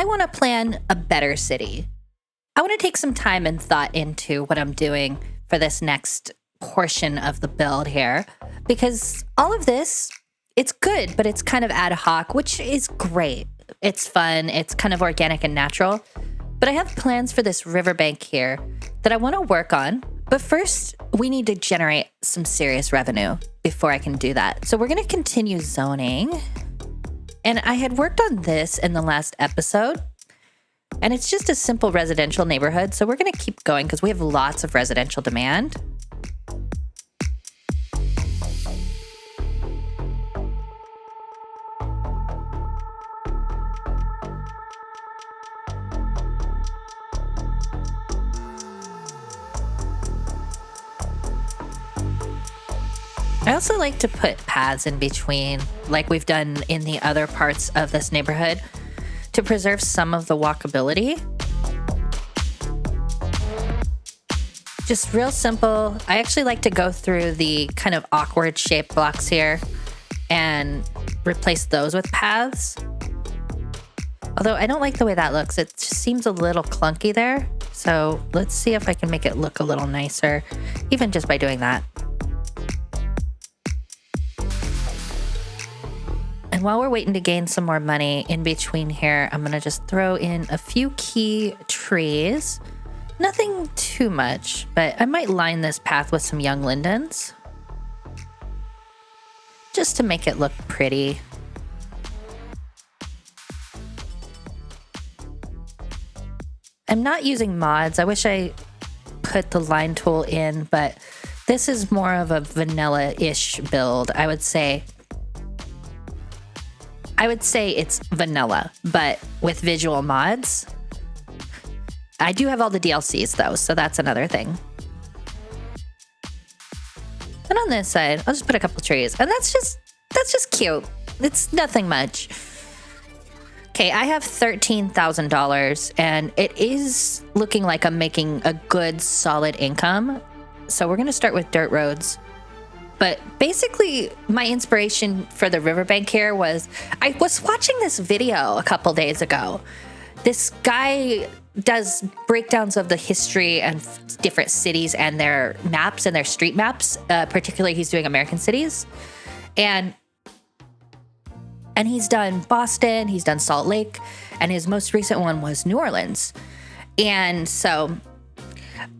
I want to plan a better city. I want to take some time and thought into what I'm doing for this next portion of the build here, because all of this, it's good, but it's kind of ad hoc, which is great. It's fun. It's kind of organic and natural. But I have plans for this riverbank here that I want to work on. But first, we need to generate some serious revenue before I can do that. So we're going to continue zoning. And I had worked on this in the last episode. And it's just a simple residential neighborhood. So we're going to keep going because we have lots of residential demand. I also like to put paths in between, like we've done in the other parts of this neighborhood, to preserve some of the walkability. Just real simple. I actually like to go through the kind of awkward shaped blocks here and replace those with paths. Although I don't like the way that looks. It just seems a little clunky there. So let's see if I can make it look a little nicer, even just by doing that. And while we're waiting to gain some more money in between here, I'm going to just throw in a few key trees. Nothing too much, but I might line this path with some young lindens just to make it look pretty. I'm not using mods. I wish I put the line tool in, but this is more of a vanilla-ish build, I would say. I would say it's vanilla, but with visual mods. I do have all the DLCs though, so that's another thing. And on this side, I'll just put a couple trees, and that's just cute. It's nothing much. Okay, I have $13,000, and it is looking like I'm making a good, solid income. So we're gonna start with dirt roads. But basically, my inspiration for the riverbank here was, I was watching this video a couple days ago. This guy does breakdowns of the history and different cities and their maps and their street maps. Particularly, he's doing American cities. And he's done Boston, he's done Salt Lake, and his most recent one was New Orleans. And so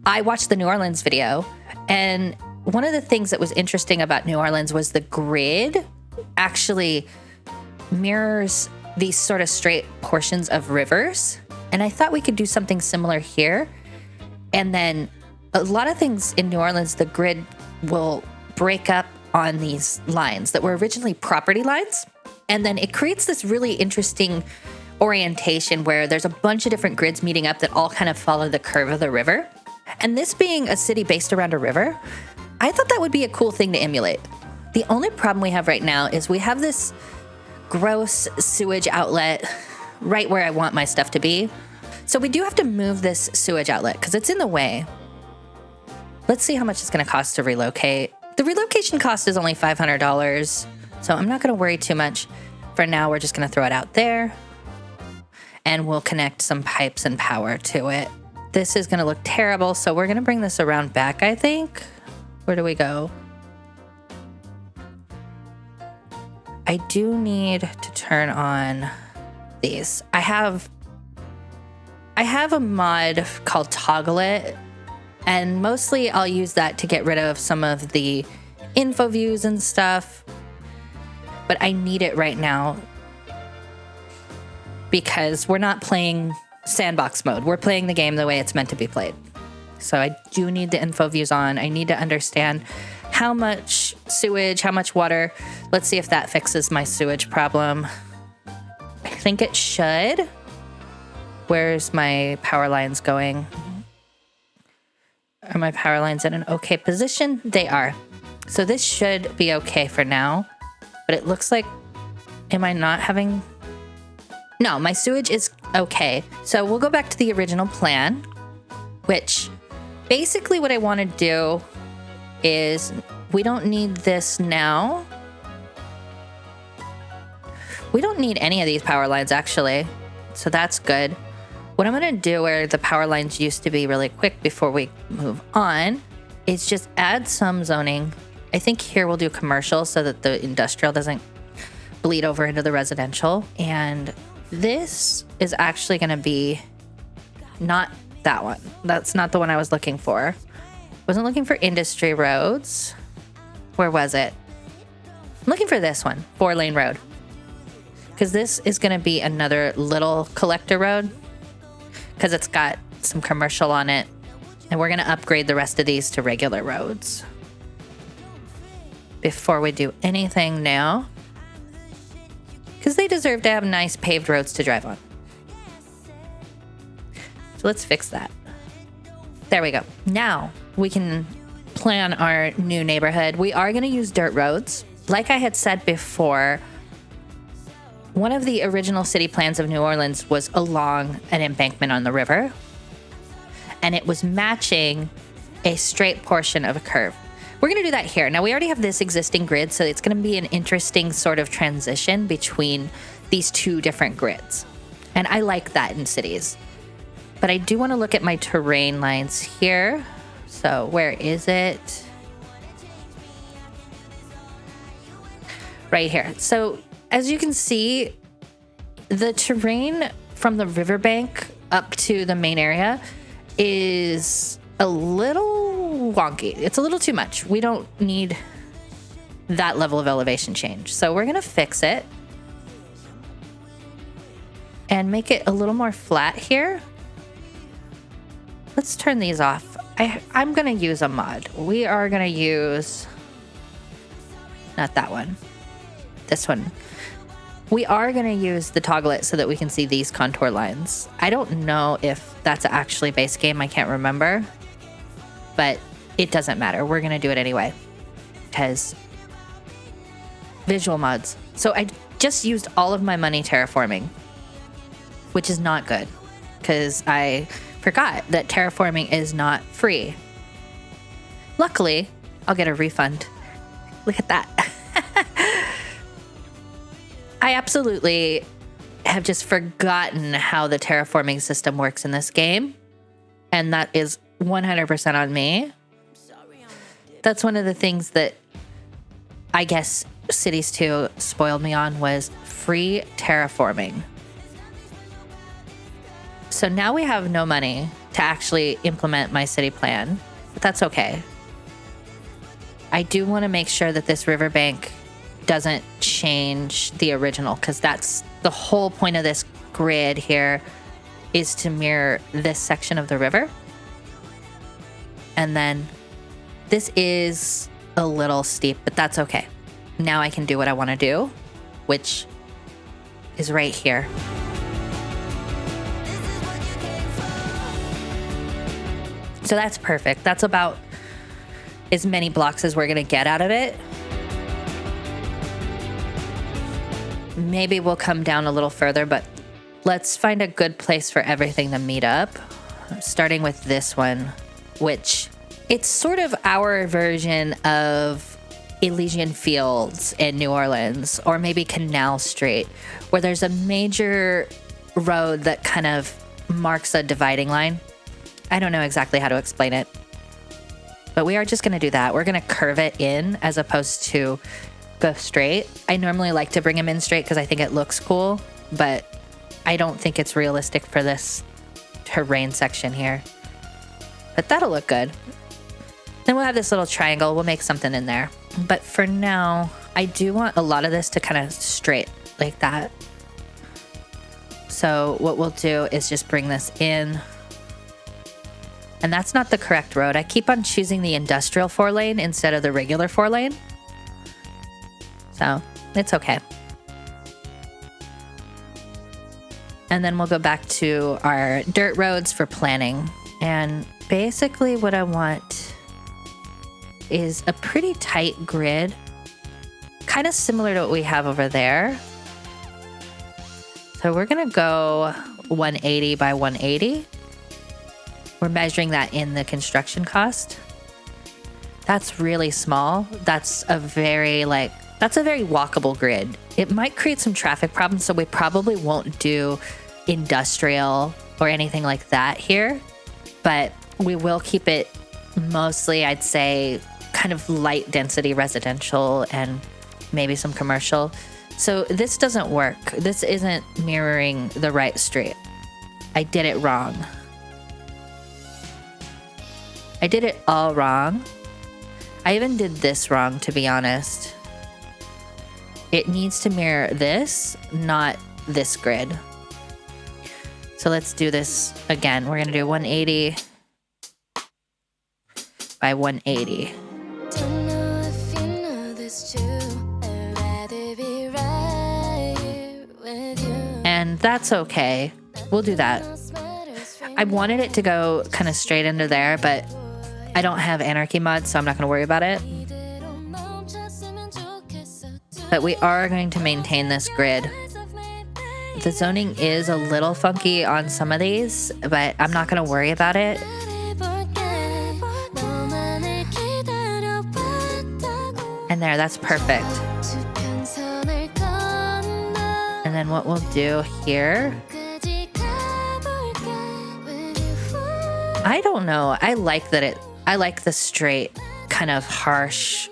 I watched the New Orleans video, and one of the things that was interesting about New Orleans was the grid actually mirrors these sort of straight portions of rivers. And I thought we could do something similar here. And then a lot of things in New Orleans, the grid will break up on these lines that were originally property lines. And then it creates this really interesting orientation where there's a bunch of different grids meeting up that all kind of follow the curve of the river. And this being a city based around a river, I thought that would be a cool thing to emulate. The only problem we have right now is we have this gross sewage outlet right where I want my stuff to be. So we do have to move this sewage outlet because it's in the way. Let's see how much it's going to cost to relocate. The relocation cost is only $500, so I'm not going to worry too much. For now, we're just going to throw it out there, and we'll connect some pipes and power to it. This is going to look terrible, so we're going to bring this around back, I think. Where do we go? I do need to turn on these. I have a mod called Toggle It, and mostly I'll use that to get rid of some of the info views and stuff. But I need it right now because we're not playing sandbox mode. We're playing the game the way it's meant to be played. So I do need the info views on. I need to understand how much sewage, how much water. Let's see if that fixes my sewage problem. I think it should. Where's my power lines going? Are my power lines in an okay position? They are. So this should be okay for now. But it looks like, am I not having... No, my sewage is okay. So we'll go back to the original plan, which... Basically, what I want to do is we don't need this now. We don't need any of these power lines, actually. So that's good. What I'm going to do where the power lines used to be really quick before we move on is just add some zoning. I think here we'll do commercial so that the industrial doesn't bleed over into the residential. And this is actually going to be not that one. That's not the one I was looking for. Wasn't looking for industry roads. Where was it? I'm looking for this one, 4-lane road. Because this is going to be another little collector road because it's got some commercial on it. And we're going to upgrade the rest of these to regular roads before we do anything now, because they deserve to have nice paved roads to drive on. So let's fix that. There we go. Now we can plan our new neighborhood. We are going to use dirt roads. Like I had said before, one of the original city plans of New Orleans was along an embankment on the river, and it was matching a straight portion of a curve. We're going to do that here. Now, we already have this existing grid, so it's going to be an interesting sort of transition between these two different grids. And I like that in cities. But I do want to look at my terrain lines here. So where is it? Right here. So as you can see, the terrain from the riverbank up to the main area is a little wonky. It's a little too much. We don't need that level of elevation change. So we're going to fix it and make it a little more flat here. Let's turn these off. I'm going to use a mod. We are going to use, not that one, this one. We are going to use the toggle it so that we can see these contour lines. I don't know if that's actually base game. I can't remember. But it doesn't matter. We're going to do it anyway because visual mods. So I just used all of my money terraforming, which is not good because I forgot that terraforming is not free. Luckily, I'll get a refund. Look at that. I absolutely have just forgotten how the terraforming system works in this game. And that is 100% on me. That's one of the things that I guess Cities 2 spoiled me on was free terraforming. So now we have no money to actually implement my city plan, but that's okay. I do want to make sure that this riverbank doesn't change the original, because that's the whole point of this grid here, is to mirror this section of the river. And then this is a little steep, but that's okay. Now I can do what I want to do, which is right here. So that's perfect. That's about as many blocks as we're going to get out of it. Maybe we'll come down a little further, but let's find a good place for everything to meet up. Starting with this one, which it's sort of our version of Elysian Fields in New Orleans, or maybe Canal Street, where there's a major road that kind of marks a dividing line. I don't know exactly how to explain it, but we are just going to do that. We're going to curve it in as opposed to go straight. I normally like to bring them in straight because I think it looks cool, but I don't think it's realistic for this terrain section here. But that'll look good. Then we'll have this little triangle. We'll make something in there. But for now, I do want a lot of this to kind of straight like that. So what we'll do is just bring this in. And that's not the correct road. I keep on choosing the industrial 4-lane instead of the regular 4-lane. So it's okay. And then we'll go back to our dirt roads for planning. And basically what I want is a pretty tight grid, kind of similar to what we have over there. So we're going to go 180 by 180. We're measuring that in the construction cost. That's really small. That's a very walkable grid. It might create some traffic problems, so we probably won't do industrial or anything like that here, but we will keep it mostly, I'd say, kind of light density residential and maybe some commercial. So this doesn't work. This isn't mirroring the right street. I did it wrong. I did it all wrong. I even did this wrong, to be honest. It needs to mirror this, not this grid. So let's do this again. We're gonna do 180 by 180. And that's okay. We'll do that. I wanted it to go kind of straight into there, but I don't have anarchy mod, so I'm not going to worry about it. But we are going to maintain this grid. The zoning is a little funky on some of these, but I'm not going to worry about it. And there, that's perfect. And then what we'll do here, I don't know. I like the straight kind of harsh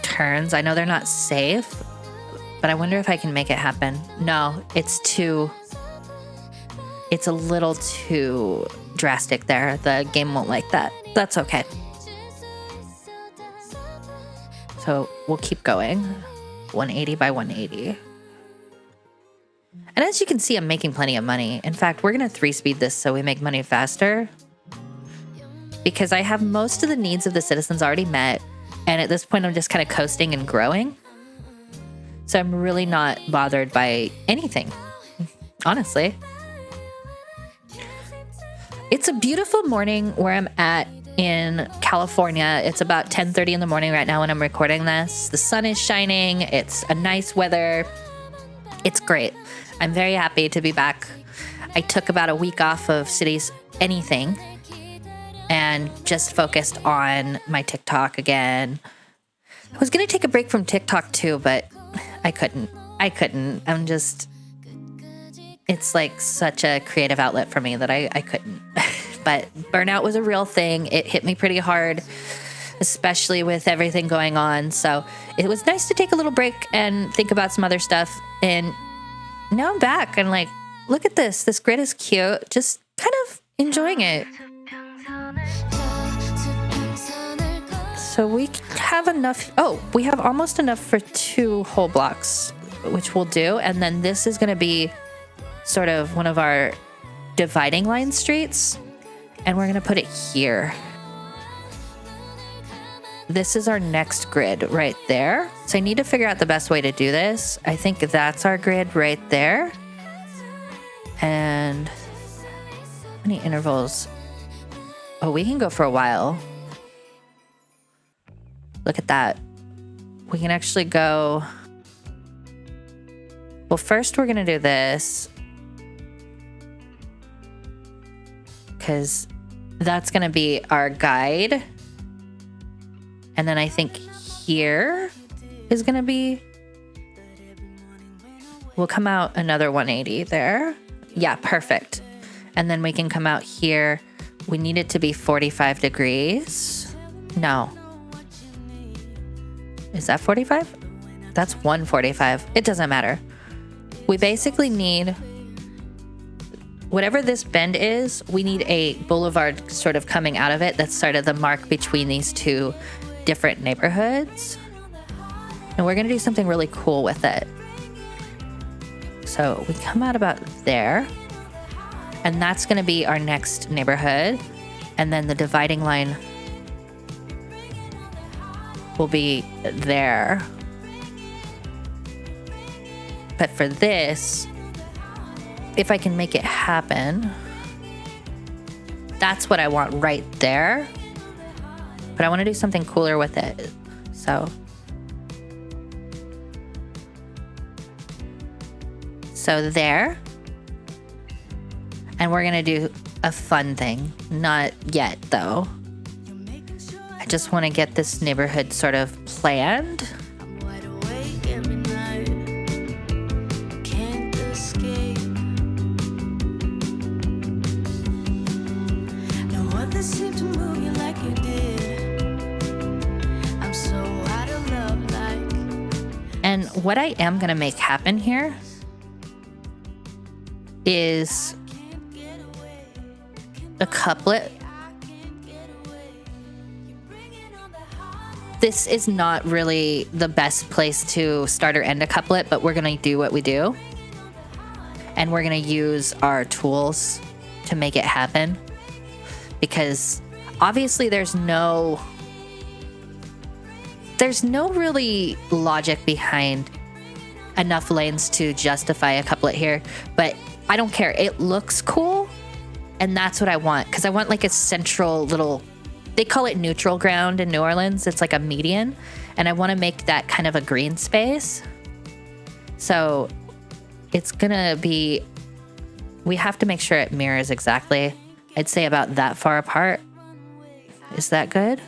turns. I know they're not safe, but I wonder if I can make it happen. No, it's a little too drastic there. The game won't like that. That's okay. So we'll keep going. 180 by 180. And as you can see, I'm making plenty of money. In fact, we're going to 3-speed this so we make money faster, because I have most of the needs of the citizens already met. And at this point, I'm just kind of coasting and growing. So I'm really not bothered by anything, honestly. It's a beautiful morning where I'm at in California. It's about 10:30 in the morning right now when I'm recording this. The sun is shining. It's a nice weather. It's great. I'm very happy to be back. I took about a week off of Cities anything and just focused on my TikTok again. I was going to take a break from TikTok too, but I couldn't. It's like such a creative outlet for me that I couldn't. But burnout was a real thing. It hit me pretty hard, especially with everything going on. So it was nice to take a little break and think about some other stuff. And now I'm back and like, look at this. This grid is cute. Just kind of enjoying it. So we have enough. Oh, we have almost enough for 2 whole blocks, which we'll do. And then this is going to be sort of one of our dividing line streets. And we're going to put it here. This is our next grid right there. So I need to figure out the best way to do this. I think that's our grid right there. And how many intervals? Oh, we can go for a while. Look at that. We can actually go. Well, first we're going to do this, because that's going to be our guide. And then I think here is going to be, we'll come out another 180 there. Yeah, perfect. And then we can come out here. We need it to be 45 degrees. No. Is that 45? That's 145. It doesn't matter. We basically need, whatever this bend is, we need a boulevard sort of coming out of it. That's sort of the mark between these two different neighborhoods. And we're going to do something really cool with it. So we come out about there. And that's going to be our next neighborhood. And then the dividing line will be there. But for this, if I can make it happen, that's what I want right there. But I want to do something cooler with it. So there. And we're going to do a fun thing. Not yet, though. I just want to get this neighborhood sort of planned. seem to move you like you did. I'm so out of love like. And what I am going to make happen here is a couplet. This is not really the best place to start or end a couplet, but we're going to do what we do. And we're going to use our tools to make it happen. Because obviously there's no really logic behind enough lanes to justify a couplet here. But I don't care. It looks cool. And that's what I want. Because I want like a central little... They call it neutral ground in New Orleans. It's like a median. And I want to make that kind of a green space. So it's going to be... We have to make sure it mirrors exactly. I'd say about that far apart. Is that good?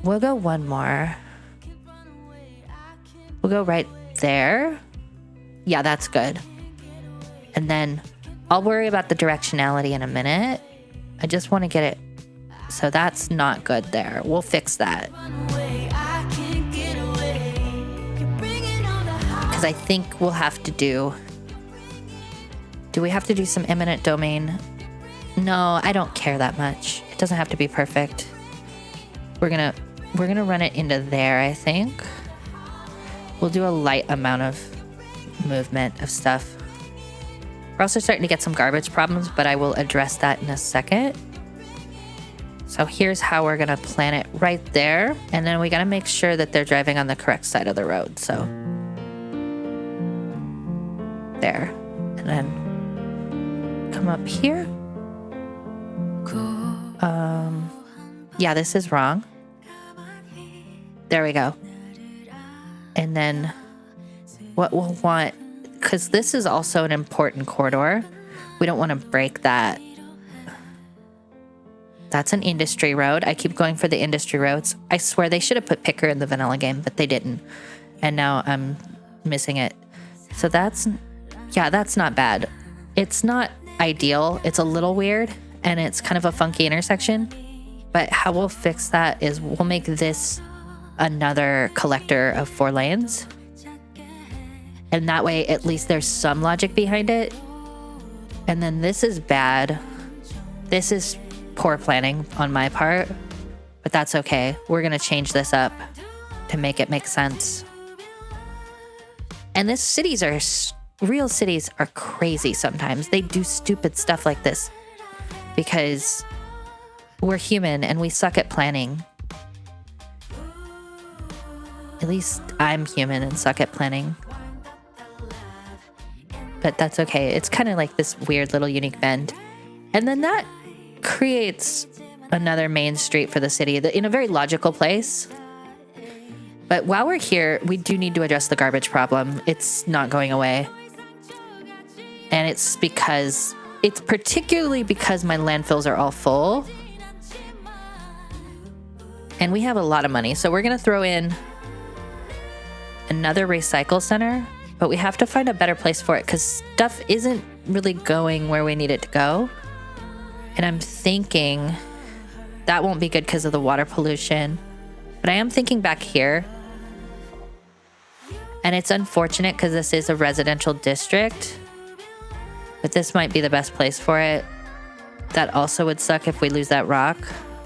We'll go one more. We'll go right there. Yeah, that's good. And then I'll worry about the directionality in a minute. I just want to get it. So that's not good there. We'll fix that. Because I think we'll have to do... Do we have to do some eminent domain? No, I don't care that much. It doesn't have to be perfect. We're gonna run it into there, I think. We'll do a light amount of movement of stuff. We're also starting to get some garbage problems, but I will address that in a second. So here's how we're going to plan it right there. And then we got to make sure that they're driving on the correct side of the road. So there. And then come up here. Yeah, this is wrong. There we go. And then what we'll want... Because this is also an important corridor. We don't want to break that. That's an industry road. I keep going for the industry roads. I swear they should have put picker in the vanilla game, but they didn't. And now I'm missing it. So that's not bad. It's not ideal. It's a little weird, and it's kind of a funky intersection. But how we'll fix that is we'll make this another collector of 4 lanes. And that way, at least there's some logic behind it. And then this is bad. This is poor planning on my part. But that's okay. We're going to change this up to make it make sense. And real cities are crazy sometimes. They do stupid stuff like this. Because we're human and we suck at planning. At least I'm human and suck at planning. But that's okay. It's kind of like this weird little unique bend. And then that creates another main street for the city in a very logical place. But while we're here, we do need to address the garbage problem. It's not going away. And it's particularly because my landfills are all full. And we have a lot of money. So we're going to throw in another recycle center. But we have to find a better place for it because stuff isn't really going where we need it to go. And I'm thinking that won't be good because of the water pollution. But I am thinking back here. And it's unfortunate because this is a residential district. But this might be the best place for it. That also would suck if we lose that rock.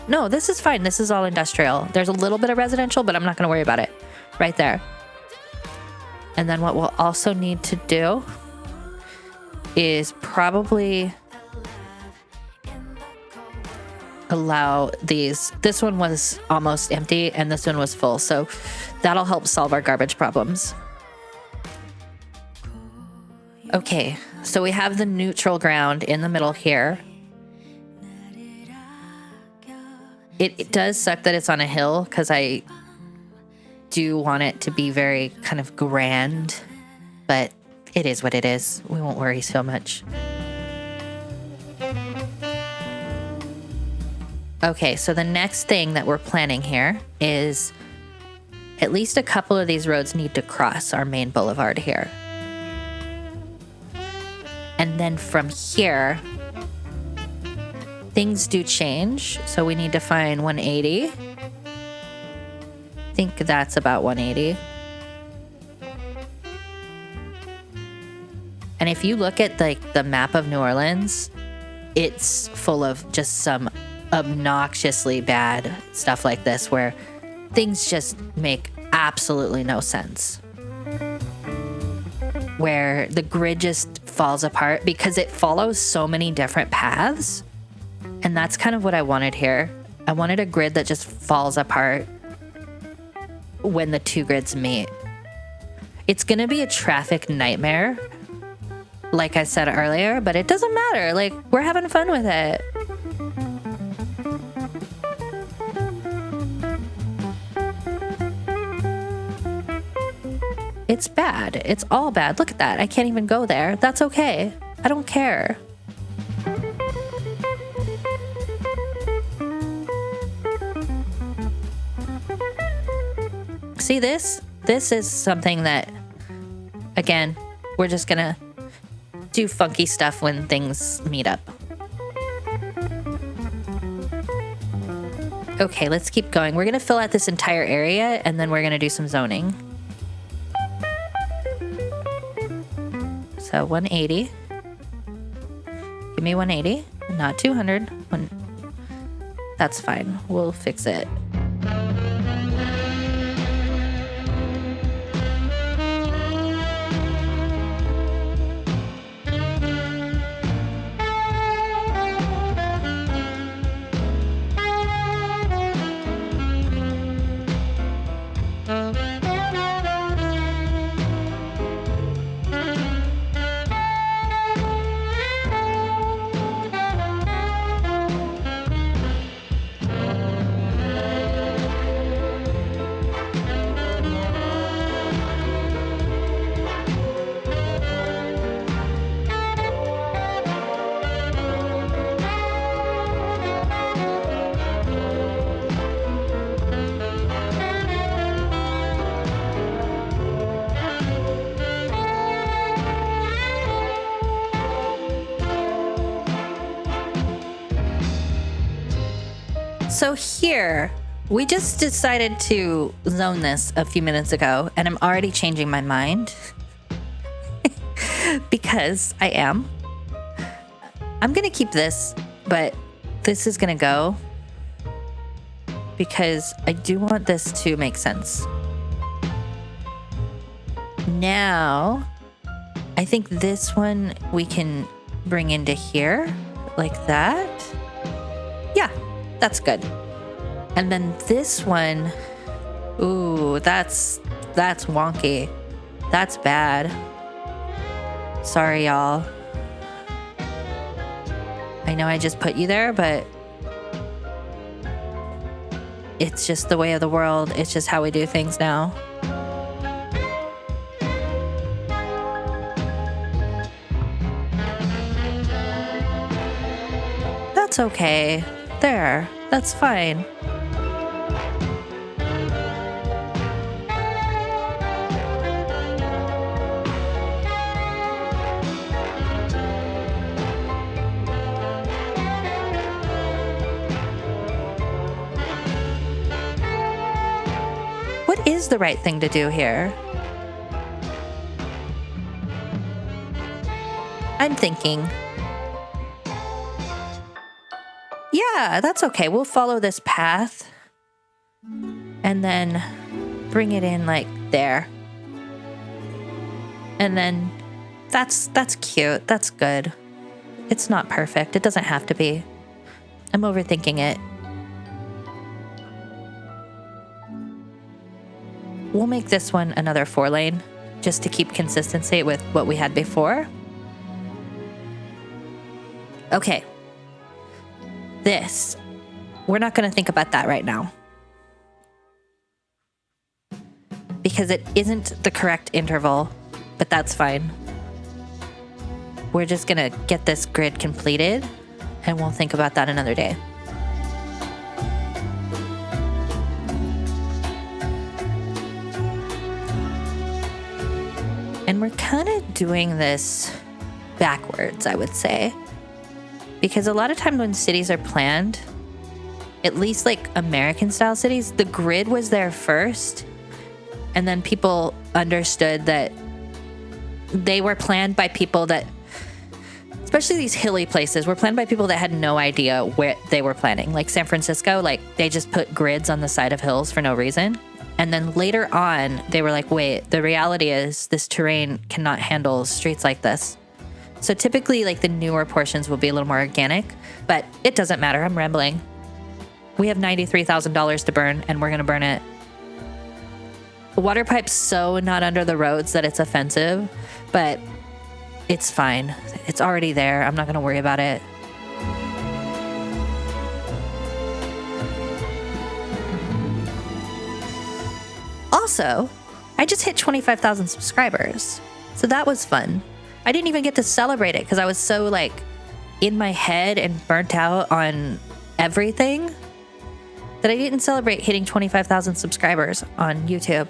No, this is fine. This is all industrial. There's a little bit of residential, but I'm not going to worry about it. Right there. And then what we'll also need to do is probably allow these. This one was almost empty and this one was full. So that'll help solve our garbage problems. Okay, so we have the neutral ground in the middle here. It does suck that it's on a hill because I do want it to be very kind of grand, but it is what it is. We won't worry so much. Okay, so the next thing that we're planning here is at least a couple of these roads need to cross our main boulevard here. And then from here, things do change. So we need to find 180. I think that's about 180. And if you look at like the map of New Orleans, it's full of just some obnoxiously bad stuff like this where things just make absolutely no sense. Where the grid just falls apart because it follows so many different paths. And that's kind of what I wanted here. I wanted a grid that just falls apart when the two grids meet. It's going to be a traffic nightmare, like I said earlier, but it doesn't matter. Like, we're having fun with it. It's bad. It's all bad. Look at that. I can't even go there. That's okay. I don't care. See this? This is something that, again, we're just gonna do funky stuff when things meet up. Okay, let's keep going. We're gonna fill out this entire area and then we're gonna do some zoning. So 180. Give me 180, not 200. That's fine. We'll fix it. So here, we just decided to zone this a few minutes ago, and I'm already changing my mind because I am. I'm going to keep this, but this is going to go because I do want this to make sense. Now, I think this one we can bring into here like that. Yeah. That's good. And then this one, ooh, that's wonky. That's bad. Sorry, y'all. I know I just put you there, but it's just the way of the world. It's just how we do things now. That's okay. There, that's fine. What is the right thing to do here? I'm thinking. Yeah, that's okay. We'll follow this path and then bring it in like there. And then that's cute. That's good. It's not perfect. It doesn't have to be. I'm overthinking it. We'll make this one another 4-lane just to keep consistency with what we had before. Okay. This, we're not going to think about that right now because it isn't the correct interval, but that's fine. We're just going to get this grid completed and we'll think about that another day. And we're kind of doing this backwards, I would say. Because a lot of times when cities are planned, at least like American style cities, the grid was there first. And then people understood that they were planned by people that, especially these hilly places, were planned by people that had no idea where they were planning. Like San Francisco, like they just put grids on the side of hills for no reason. And then later on, they were like, wait, the reality is this terrain cannot handle streets like this. So typically, like the newer portions will be a little more organic, but it doesn't matter. I'm rambling. We have $93,000 to burn, and we're going to burn it. The water pipe's so not under the roads that it's offensive, but it's fine. It's already there. I'm not going to worry about it. Also, I just hit 25,000 subscribers, so that was fun. I didn't even get to celebrate it because I was so like in my head and burnt out on everything that I didn't celebrate hitting 25,000 subscribers on YouTube.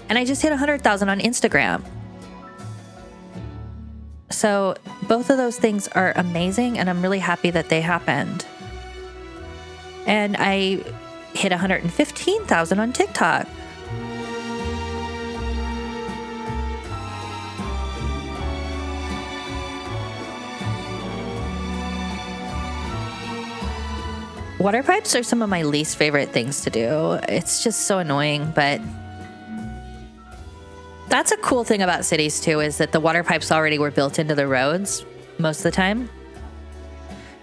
And I just hit 100,000 on Instagram. So both of those things are amazing, and I'm really happy that they happened. And I hit 115,000 on TikTok. Water pipes are some of my least favorite things to do. It's just so annoying, but that's a cool thing about cities too, is that the water pipes already were built into the roads most of the time.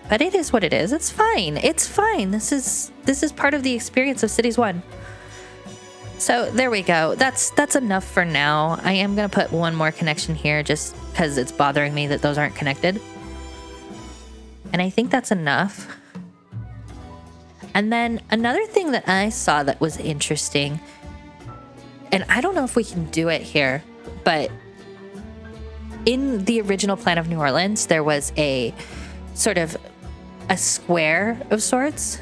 But it is what it is. It's fine. It's fine. This is part of the experience of Cities 1. So there we go. That's enough for now. I am going to put one more connection here just because it's bothering me that those aren't connected. And I think that's enough. And then another thing that I saw that was interesting, and I don't know if we can do it here, but in the original plan of New Orleans, there was a sort of a square of sorts.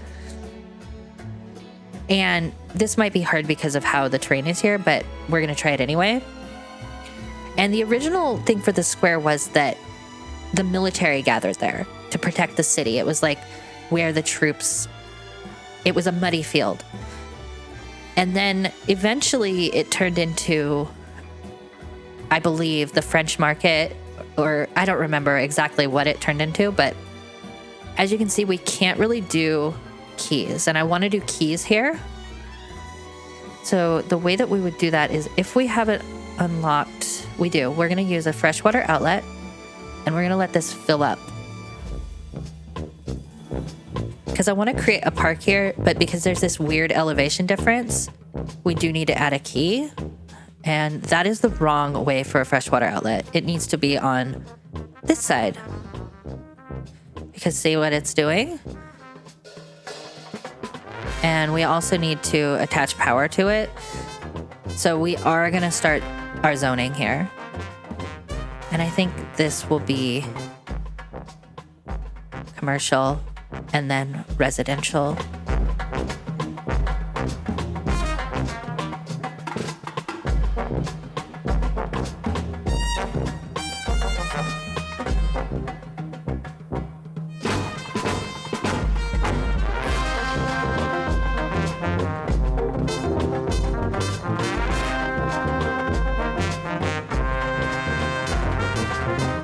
And this might be hard because of how the terrain is here, but we're going to try it anyway. And the original thing for the square was that the military gathered there to protect the city. It was like where the troops... It was a muddy field. And then eventually it turned into, I believe, the French market, or I don't remember exactly what it turned into, but as you can see, we can't really do keys, and I want to do keys here. So the way that we would do that is if we have it unlocked, we're going to use a freshwater outlet, and we're going to let this fill up. Because I want to create a park here, but because there's this weird elevation difference, we do need to add a key. And that is the wrong way for a freshwater outlet. It needs to be on this side. Because see what it's doing? And we also need to attach power to it. So we are going to start our zoning here. And I think this will be commercial and then residential.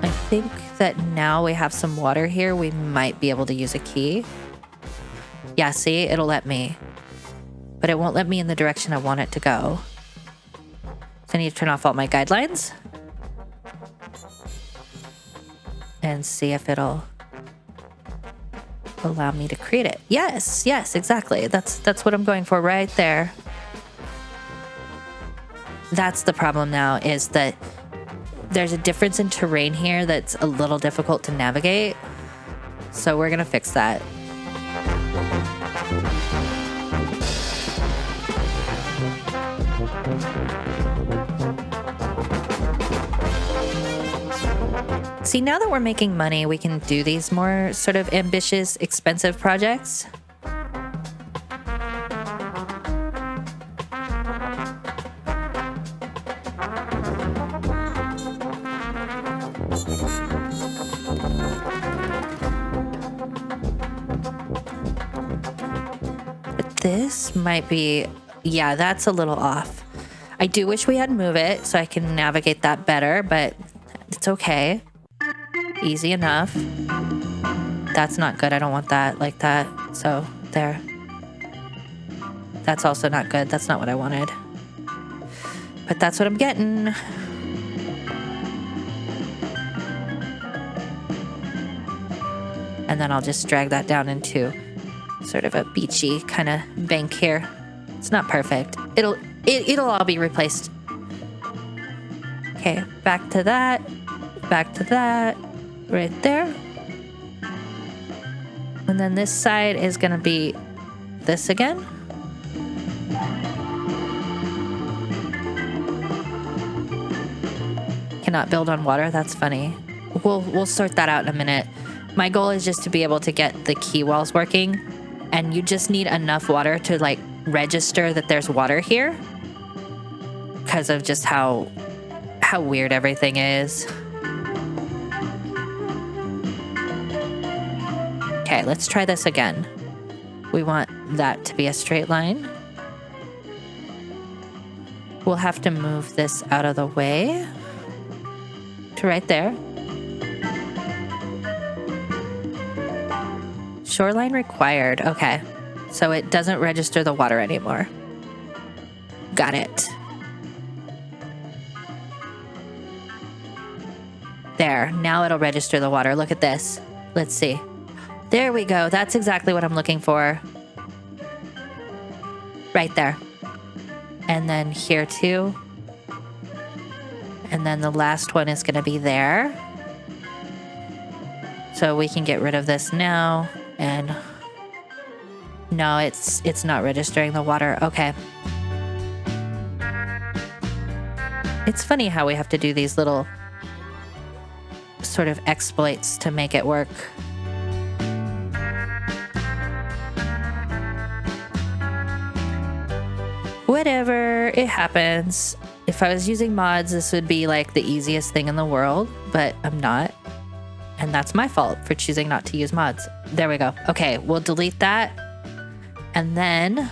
I think that now we have some water here, we might be able to use a key. Yeah, see, it'll let me. But it won't let me in the direction I want it to go. So I need to turn off all my guidelines. And see if it'll allow me to create it. Yes, exactly. That's what I'm going for right there. That's the problem now, is that there's a difference in terrain here that's a little difficult to navigate. So we're going to fix that. See, now that we're making money, we can do these more sort of ambitious, expensive projects. this might be, yeah, that's a little off. I do wish we had move it so I can navigate that better, but it's okay. Easy enough. That's not good. I don't want that like that. So there. That's also not good. That's not what I wanted. But that's what I'm getting. And then I'll just drag that down into sort of a beachy kind of bank here. It's not perfect. It'll all be replaced. Okay, back to that, right there. And then this side is gonna be this again. Cannot build on water, that's funny. We'll sort that out in a minute. My goal is just to be able to get the key walls working, and you just need enough water to like register that there's water here because of just how weird everything is. Okay, let's try this again. We want that to be a straight line. We'll have to move this out of the way to right there. Shoreline required. Okay. So it doesn't register the water anymore. Got it. There. Now it'll register the water. Look at this. Let's see. There we go. That's exactly what I'm looking for. Right there. And then here too. And then the last one is going to be there. So we can get rid of this now. And no, it's not registering the water. Okay. It's funny how we have to do these little sort of exploits to make it work. Whatever, it happens. If I was using mods, this would be like the easiest thing in the world, but I'm not. And that's my fault for choosing not to use mods. There we go. Okay, we'll delete that. And then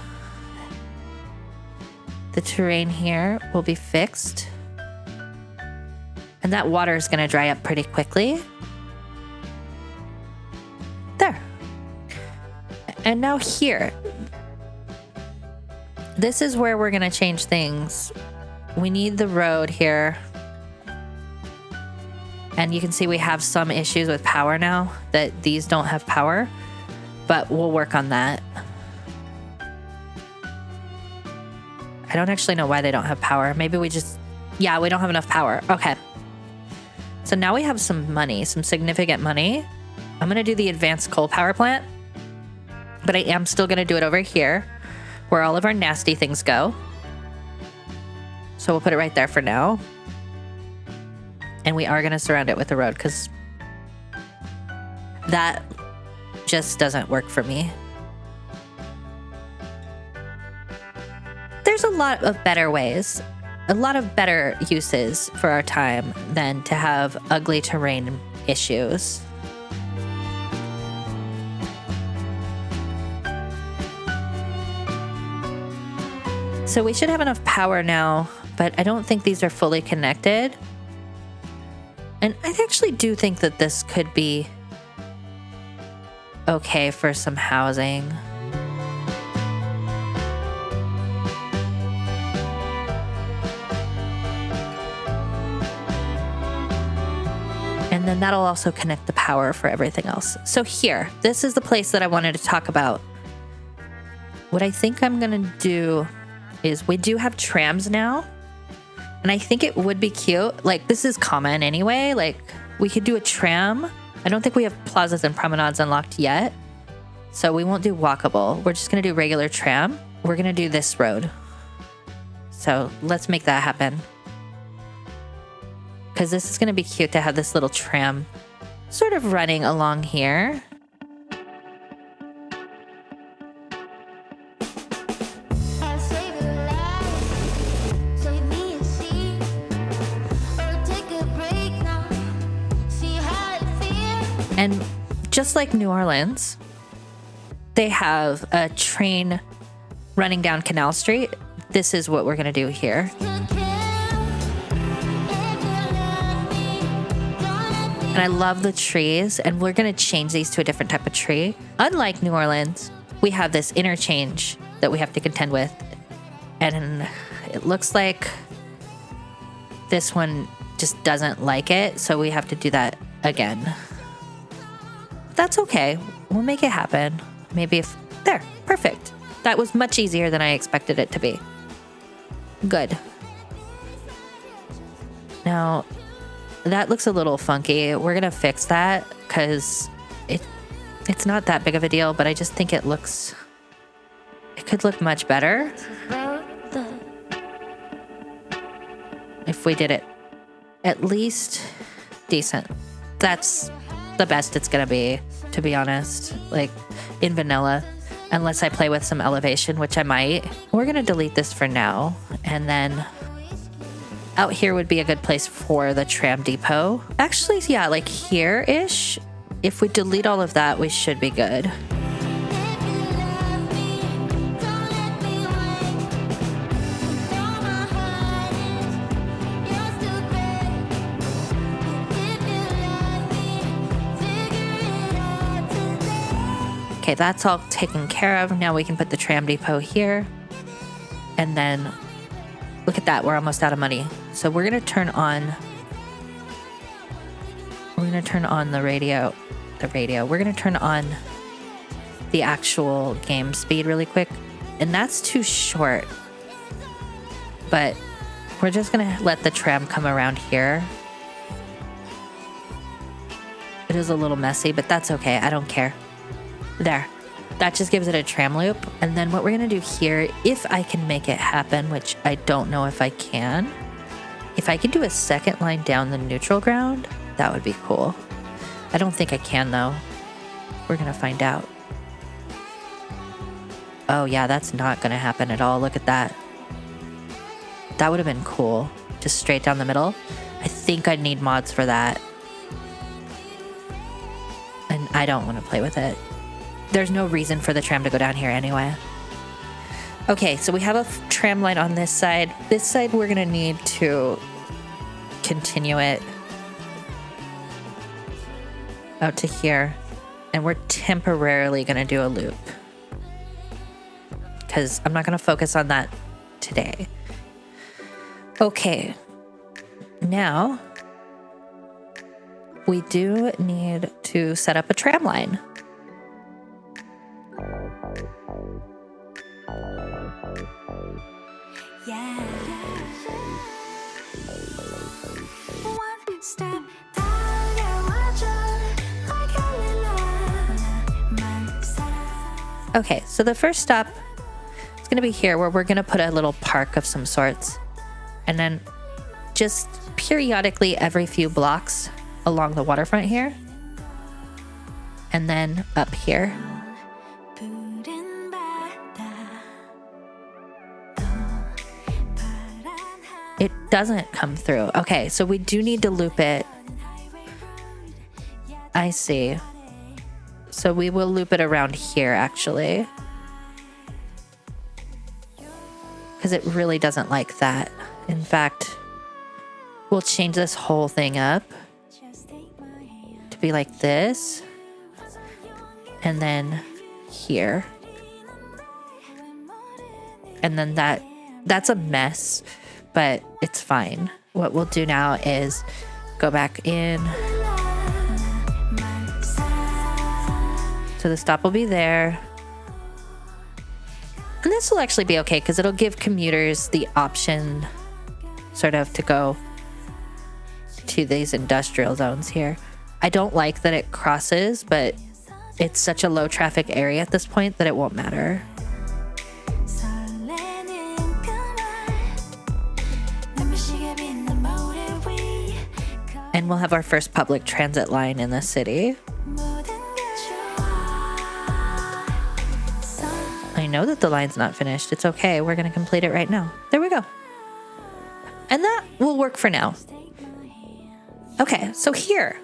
the terrain here will be fixed. And that water is going to dry up pretty quickly. There. And now here. This is where we're going to change things. We need the road here. And you can see we have some issues with power now, that these don't have power, but we'll work on that. I don't actually know why they don't have power. Maybe we just, yeah, we don't have enough power. Okay. So now we have some money, some significant money. I'm going to do the advanced coal power plant, but I am still going to do it over here where all of our nasty things go. So we'll put it right there for now. And we are going to surround it with a road because that just doesn't work for me. There's a lot of better ways, a lot of better uses for our time than to have ugly terrain issues. So we should have enough power now, but I don't think these are fully connected. And I actually do think that this could be okay for some housing. And then that'll also connect the power for everything else. So here, this is the place that I wanted to talk about. What I think I'm going to do is we do have trams now. And I think it would be cute. Like, this is common anyway. Like, we could do a tram. I don't think we have plazas and promenades unlocked yet. So we won't do walkable. We're just going to do regular tram. We're going to do this road. So let's make that happen. Because this is going to be cute to have this little tram sort of running along here. And just like New Orleans, they have a train running down Canal Street, this is what we're going to do here. And I love the trees, and we're going to change these to a different type of tree. Unlike New Orleans, we have this interchange that we have to contend with. And it looks like this one just doesn't like it, so we have to do that again. That's okay. We'll make it happen. Maybe if... There. Perfect. That was much easier than I expected it to be. Good. Now, that looks a little funky. We're going to fix that because it's not that big of a deal, but I just think it could look much better if we did it at least decent. That's the best it's going to be honest. Like in vanilla, unless I play with some elevation, which I might. We're going to delete this for now. And then out here would be a good place for the tram depot. Actually, yeah, like here-ish. If we delete all of that, we should be good. Okay, that's all taken care of. Now we can put the tram depot here. And then, look at that, we're almost out of money. So we're gonna turn on the radio. We're gonna turn on the actual game speed really quick. And that's too short. But we're just gonna let the tram come around here. It is a little messy, but that's okay, I don't care. There. That just gives it a tram loop. And then what we're going to do here, if I can make it happen, which I don't know if I can, if I can do a second line down the neutral ground, that would be cool. I don't think I can, though. We're going to find out. Oh, yeah, that's not going to happen at all. Look at that. That would have been cool. Just straight down the middle. I think I'd need mods for that. And I don't want to play with it. There's no reason for the tram to go down here anyway. Okay, so we have a tram line on this side. This side we're gonna need to continue it out to here. And we're temporarily gonna do a loop, because I'm not gonna focus on that today. Okay, now we do need to set up a tram line. Okay, so the first stop is going to be here, where we're going to put a little park of some sorts. And then just periodically every few blocks along the waterfront here. And then up here. It doesn't come through. Okay, so we do need to loop it. I see. So we will loop it around here, actually. Because it really doesn't like that. In fact, we'll change this whole thing up to be like this. And then here. And then that's a mess, but it's fine. What we'll do now is go back in. So the stop will be there. And this will actually be okay, because it'll give commuters the option sort of to go to these industrial zones here. I don't like that it crosses, but it's such a low traffic area at this point that it won't matter. And we'll have our first public transit line in the city. I know that the line's not finished. It's okay. We're going to complete it right now. There we go. And that will work for now. Okay, so here.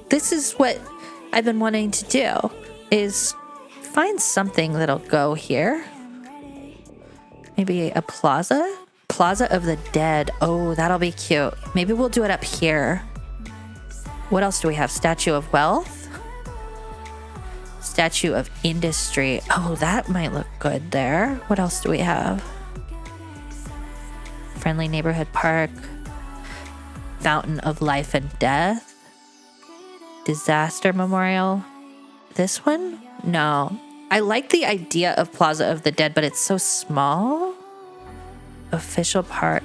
This is what I've been wanting to do, is find something that'll go here. Maybe a plaza? Plaza of the Dead. Oh, that'll be cute. Maybe we'll do it up here. What else do we have? Statue of Wealth? Statue of Industry. Oh, that might look good there. What else do we have? Friendly Neighborhood Park. Fountain of Life and Death. Disaster Memorial. This one? No. I like the idea of Plaza of the Dead, but it's so small. Official Park.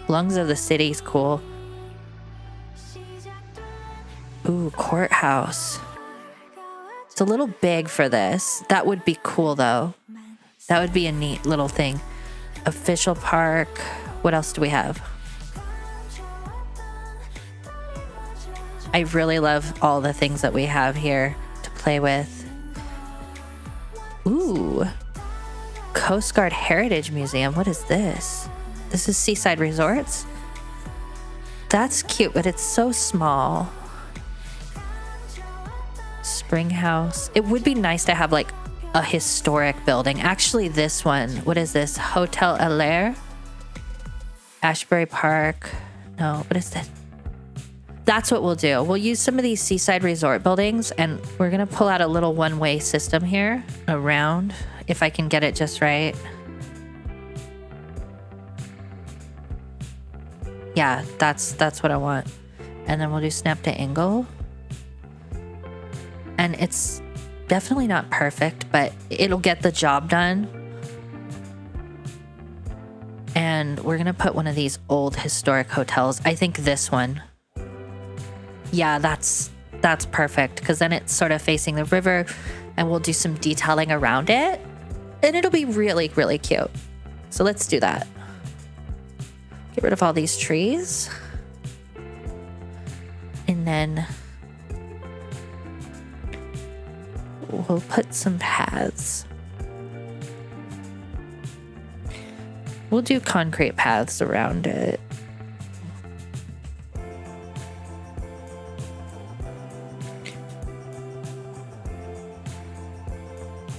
Lungs of the City's cool. Ooh, Courthouse. It's a little big for this. That would be cool, though. That would be a neat little thing. Official Park. What else do we have? I really love all the things that we have here to play with. Ooh. Coast Guard Heritage Museum. What is this? This is Seaside Resorts? That's cute, but it's so small. Spring House. It would be nice to have like a historic building. Actually, this one. What is this? Hotel Alair? Ashbury Park. No, what is this? That's what we'll do. We'll use some of these seaside resort buildings, and we're going to pull out a little one-way system here around, if I can get it just right. Yeah, that's what I want. And then we'll do snap to angle. And it's definitely not perfect, but it'll get the job done. And we're going to put one of these old historic hotels. I think this one. Yeah, that's perfect, because then it's sort of facing the river, and we'll do some detailing around it, and it'll be really, really cute. So let's do that. Get rid of all these trees. And then we'll put some paths. We'll do concrete paths around it.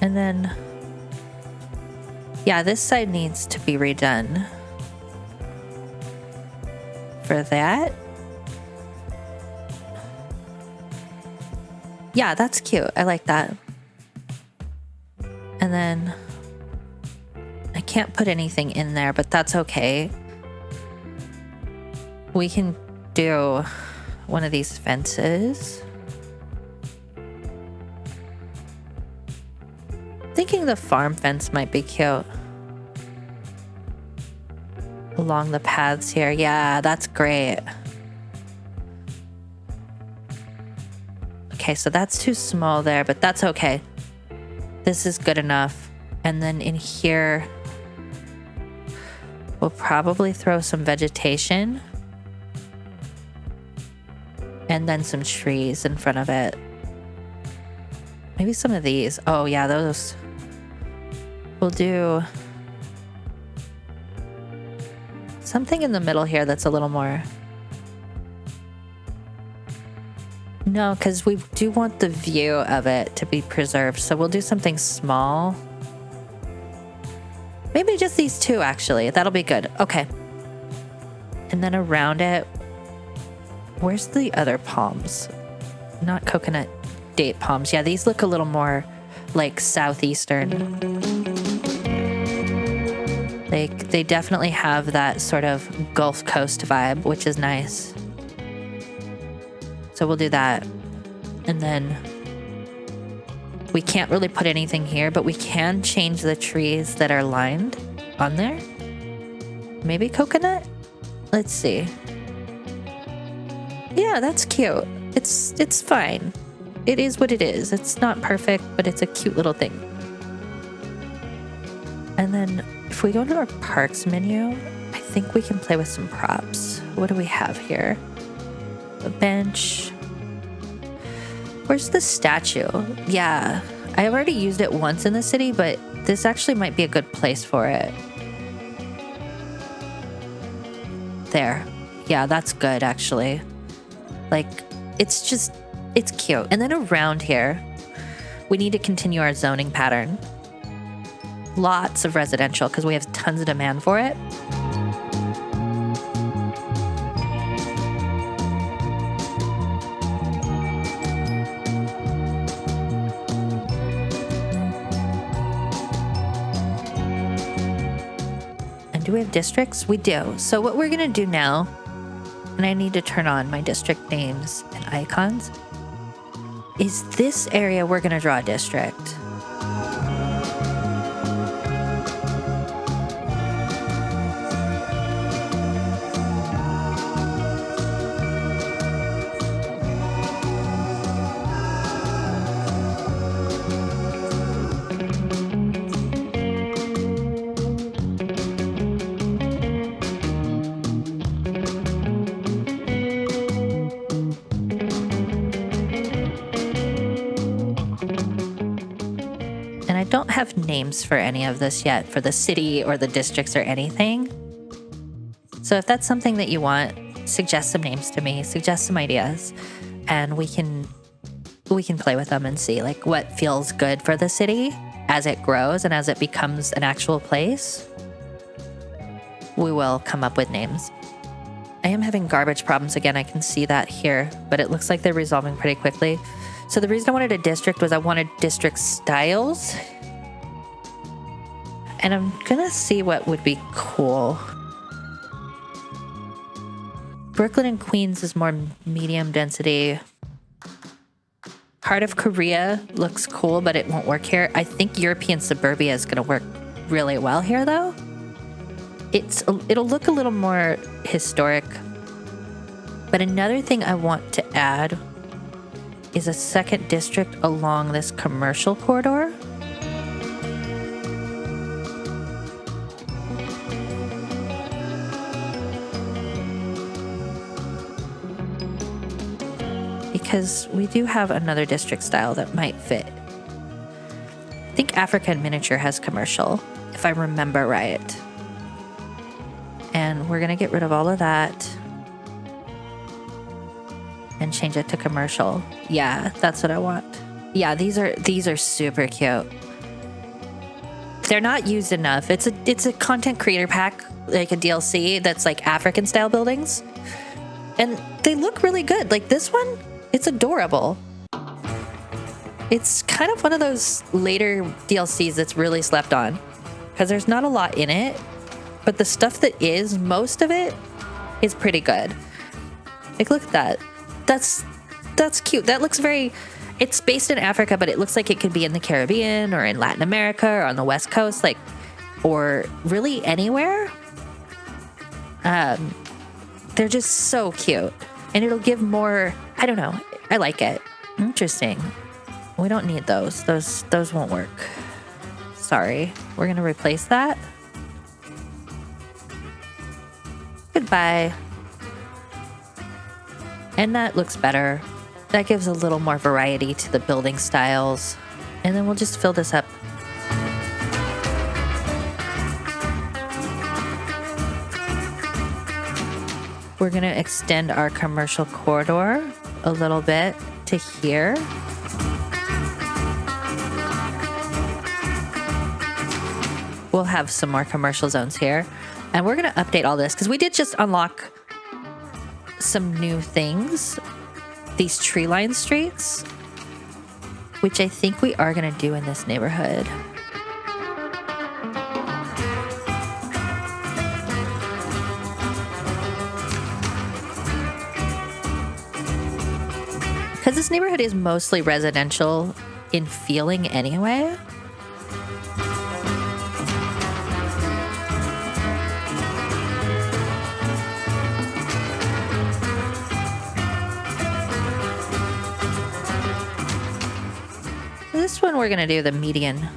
And then, yeah, this side needs to be redone for that. Yeah, that's cute. I like that. And then I can't put anything in there, but that's okay. We can do one of these fences. Thinking the farm fence might be cute. Along the paths here. Yeah, that's great. Okay, so that's too small there, but that's okay. This is good enough. And then in here, we'll probably throw some vegetation. And then some trees in front of it. Maybe some of these. Oh, yeah, those. We'll do something in the middle here that's a little more. No, because we do want the view of it to be preserved. So we'll do something small. Maybe just these two, actually. That'll be good. Okay. And then around it, where's the other palms? Not coconut, date palms. Yeah, these look a little more like southeastern. They definitely have that sort of Gulf Coast vibe, which is nice. So we'll do that. And then we can't really put anything here, but we can change the trees that are lined on there. Maybe coconut? Let's see. Yeah, that's cute. It's fine. It is what it is. It's not perfect, but it's a cute little thing. And then if we go to our parks menu, I think we can play with some props. What do we have here? A bench. Where's the statue? Yeah, I already used it once in the city, but this actually might be a good place for it. There. Yeah, that's good, actually. Like, it's cute. And then around here, we need to continue our zoning pattern. lots of residential because we have tons of demand for it. And do we have districts? We do. So what we're going to do now, and I need to turn on my district names and icons, is this area we're going to draw a district. And I don't have names for any of this yet, for the city or the districts or anything. So if that's something that you want, suggest some names to me, suggest some ideas, and we can play with them and see like what feels good for the city as it grows and as it becomes an actual place. We will come up with names. I am having garbage problems again. I can see that here, but it looks like they're resolving pretty quickly. So the reason I wanted a district was I wanted district styles. And I'm gonna see what would be cool. Brooklyn and Queens is more medium density. Heart of Korea looks cool, but it won't work here. I think European suburbia is gonna work really well here though. It'll look a little more historic. But another thing I want to add is a second district along this commercial corridor. Because we do have another district style that might fit. I think Africa and Miniature has commercial, if I remember right. And we're gonna get rid of all of that and change it to commercial. Yeah, that's what I want. Yeah, these are super cute. They're not used enough. It's a content creator pack, like a DLC that's like African style buildings. And they look really good. Like this one, it's adorable. It's kind of one of those later DLCs that's really slept on because there's not a lot in it, but the stuff that is, most of it is pretty good. Like look at that. That's cute. That looks very, it's based in Africa, but it looks like it could be in the Caribbean or in Latin America or on the West Coast, like, or really anywhere. They're just so cute. And it'll give more, I don't know. I like it. Interesting. We don't need those. Those won't work. Sorry. We're going to replace that. Goodbye. And that looks better. That gives a little more variety to the building styles. And then we'll just fill this up. We're going to extend our commercial corridor a little bit to here. We'll have some more commercial zones here. And we're going to update all this because we did just unlock some new things. These tree-lined streets, which I think we are going to do in this neighborhood. Because this neighborhood is mostly residential in feeling anyway. This one we're going to do the median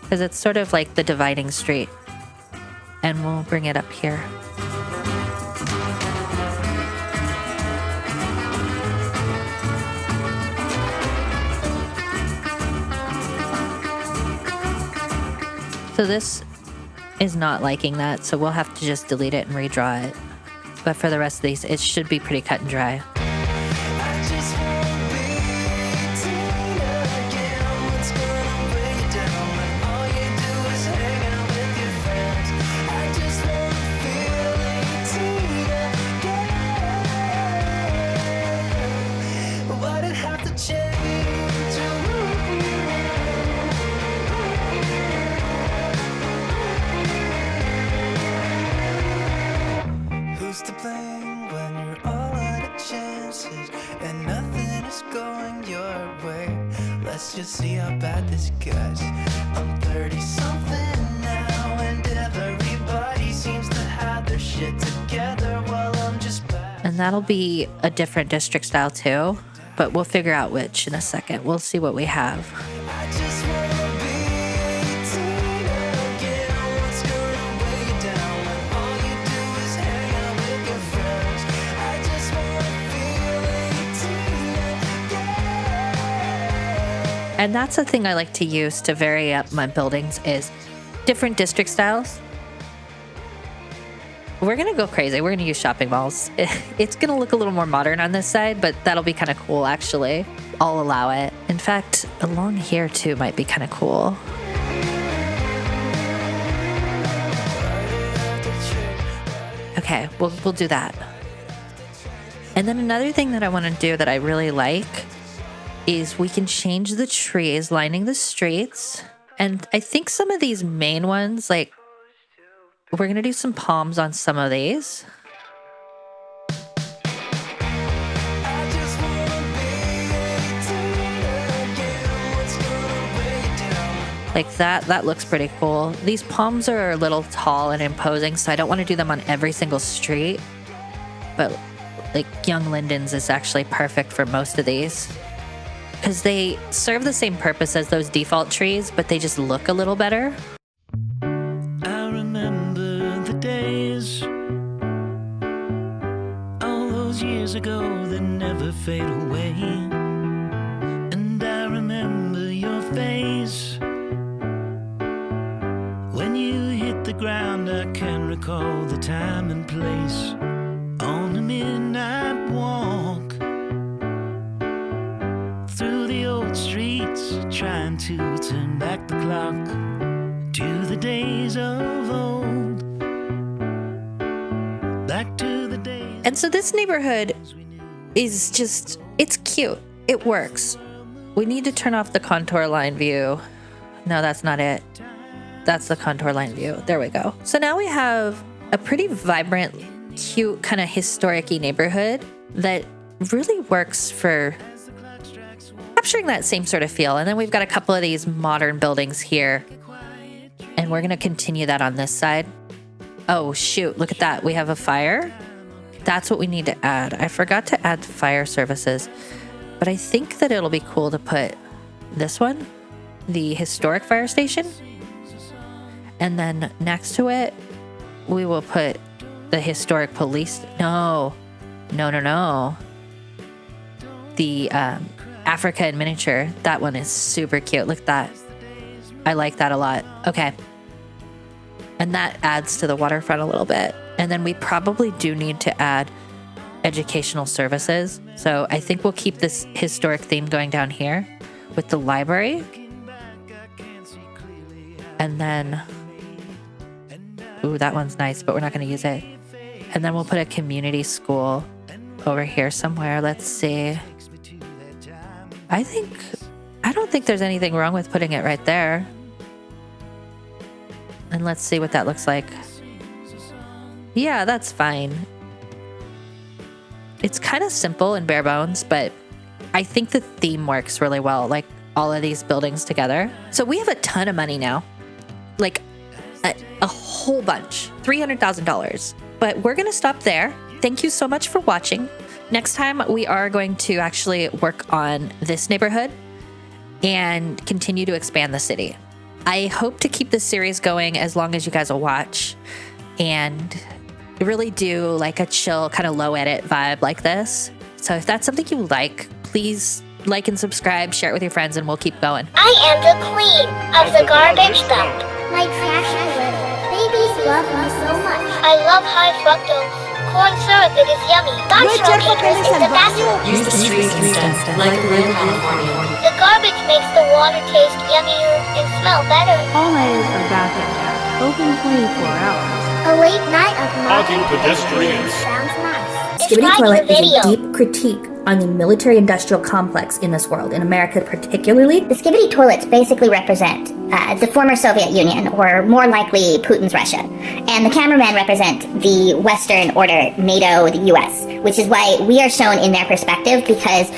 because it's sort of like the dividing street, and we'll bring it up here. So this is not liking that, so we'll have to just delete it and redraw it. But for the rest of these, it should be pretty cut and dry. let's just see how bad this gets. I'm 30 something now, and everybody seems to have their shit together. Well, I'm just bad. And that'll be a different district style too, but we'll figure out which in a second. We'll see what we have. I just wanna be 18 again. What's gonna weigh you down when all you do is hang out with your friends? I just wanna feel 18 again. And that's the thing I like to use to vary up my buildings is different district styles. We're going to go crazy. We're going to use shopping malls. It's going to look a little more modern on this side, but that'll be kind of cool, actually. I'll allow it. In fact, along here, too, might be kind of cool. Okay, we'll do that. And then another thing that I want to do that I really like is we can change the trees lining the streets. And I think some of these main ones, like, we're going to do some palms on some of these. I just wanna be 18 again. What's gonna weigh you down? Like that. That looks pretty cool. These palms are a little tall and imposing, so I don't want to do them on every single street. But like Young Lindens is actually perfect for most of these because they serve the same purpose as those default trees, but they just look a little better. I remember the days, all those years ago that never fade away. And I remember your face when you hit the ground. I can recall the time and place on the midnight walk through the old streets, trying to turn back the clock to the days of old, back to the days. And so this neighborhood is just, it's cute. It works. We need to turn off the contour line view. No, that's not it. That's the contour line view. There we go. So now we have a pretty vibrant, cute, kind of historic-y neighborhood that really works for capturing that same sort of feel. And then we've got a couple of these modern buildings here. And we're going to continue that on this side. Oh, shoot. Look at that. We have a fire. That's what we need to add. I forgot to add fire services. But I think that it'll be cool to put this one, the historic fire station. And then next to it, we will put the historic police. No. The Africa in miniature. That one is super cute. Look at that. I like that a lot. Okay. And that adds to the waterfront a little bit. And then we probably do need to add educational services. So I think we'll keep this historic theme going down here with the library. And then, ooh, that one's nice, but we're not going to use it. And then we'll put a community school over here somewhere. Let's see. I don't think there's anything wrong with putting it right there. And let's see what that looks like. Yeah, that's fine. It's kind of simple and bare bones, but I think the theme works really well, like all of these buildings together. So we have a ton of money now, like a whole bunch, $300,000. But we're going to stop there. Thank you so much for watching. Next time, we are going to actually work on this neighborhood and continue to expand the city. I hope to keep this series going as long as you guys will watch and really do like a chill, kind of low edit vibe like this. So if that's something you like, please like and subscribe, share it with your friends, and we'll keep going. I am the queen of the garbage dump. Like trash I live. Babies love me so much. I love high fructose. Corn syrup, it is yummy. Bachelor papers is the best. Use the streets instead, like we're in California. The garbage makes the water taste yummier and smell better. All nighters are back in town, open 24 hours. A late night of Hogging pedestrians. sounds nice. Skibidi Describe Toilet your is a video. deep critique on the military-industrial complex in this world, in America particularly. The Skibidi toilets basically represent the former Soviet Union, or more likely Putin's Russia. And the cameramen represent the Western order, NATO, the US, which is why we are shown in their perspective, because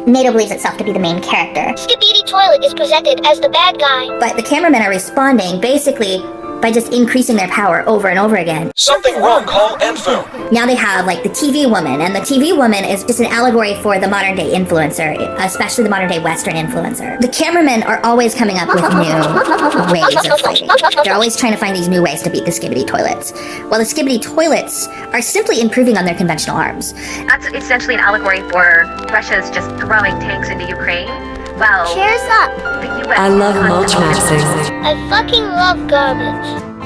NATO believes itself to be the main character. Skibidi Toilet is presented as the bad guy. But the cameramen are responding basically by just increasing their power over and over again. Something wrong, call info. Now they have like the TV woman, and the TV woman is just an allegory for the modern day influencer, especially the modern day Western influencer. The cameramen are always coming up with new ways of fighting. They're always trying to find these new ways to beat the Skibidi Toilets. While the Skibidi Toilets are simply improving on their conventional arms. That's essentially an allegory for Russia's just throwing tanks into Ukraine. Well, Cheers up. the U.S. I love mulch mixing. I fucking love garbage.